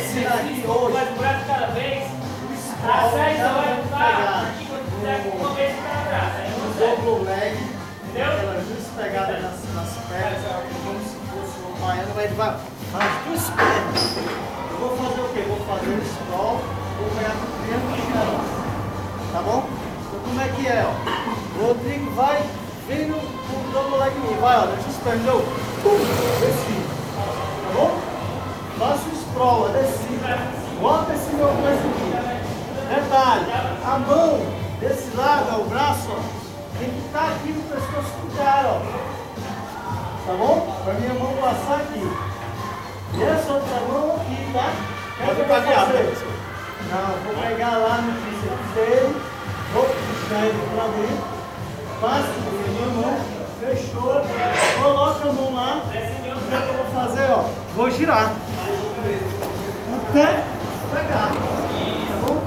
ensinar aqui hoje. Vai buraco de cada vez. A Sprawl, série só vai pegar ficar aqui quando quiser com uma vez cada braço. Aí o não serve. double leg, Entendeu? aquelas duas pegadas nas pernas, como se fosse um baiano, mas ele vai as duas pernas. Eu vou fazer o quê? Vou fazer o sprawl, vou pegar com o triângulo de caras. Tá bom? Então como é que é, ó? O Rodrigo vai vindo com o double leg em mim. Vai, ó, deixa os pernas, eu desci. Tá bom? Faço o sprawl, ó, desci. Bota esse meu coisa aqui. Detalhe, a mão desse lado, ó, o braço, ó, tem que estar aqui no pescoço do cara, ó. Tá bom? Pra minha mão passar aqui. E essa outra mão aqui, tá? Pode fazer. Não, vou pegar lá no bíceps dele, vou puxar ele pra dentro, passo a minha mão, fechou, coloca a mão lá, o que eu vou fazer, ó? Vou girar. Até pegar. Tá bom?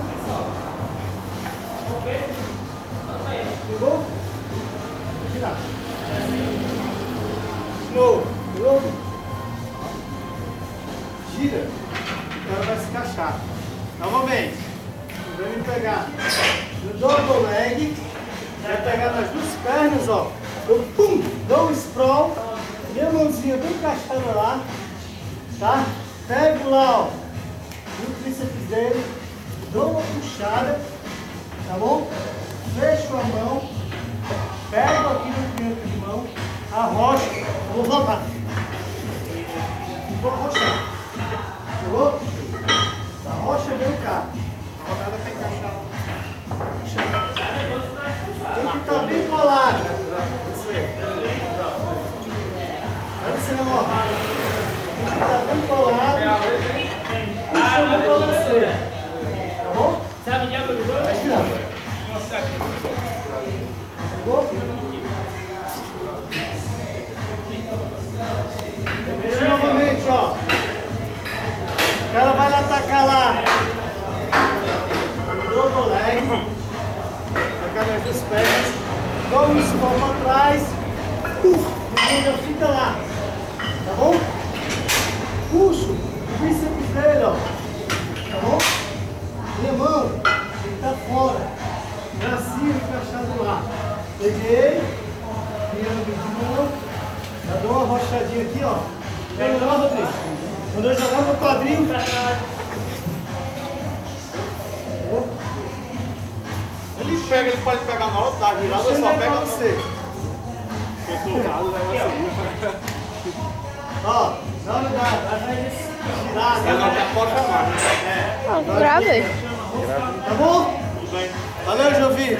Pegou? Vou girar. De novo. Gira. O cara vai se encaixar. Novamente. Vem me pegar no double leg. Vai pegar nas duas pernas, ó. Eu pum, dou um sprawl. Minha mãozinha bem encaixada lá. Tá? Pego lá, ó, no tríceps dele. Dou uma puxada. Tá bom? Fecho a mão. Pego aqui no triângulo de mão. Arrocho. Vou voltar. Vou arrochar. Pegou? Arrocha bem cá. A rodada tem que encaixar. Tem que estar bem colado. Isso aí. Olha esse negócio. Tem que estar bem colado. Puxa a mão pra você. Tá bom? Sabe onde é que eu vou? Vai tirar. Pegou? Repete novamente, ó. O cara vai lá atacar lá. Double leg. Atacar nas duas pernas. Dá um sprawl pra trás. E já fica lá. Tá bom? Puxo o bíceps dele, ó. Tá bom? Minha mão tem que estar fora. Bracinho encaixado lá. Peguei. Triângulo de mão. Já dou uma rochadinha aqui, ó. Pega lá, Rodrigo. Quando eu jogar meu quadril pra trás. Ele pega, ele pode pegar na hora da virada, eu só pega você. Ó, não dá, vai girar. Eu não pode chamar. Gravei. Tá bom? Tudo bem. Valeu, Jovi.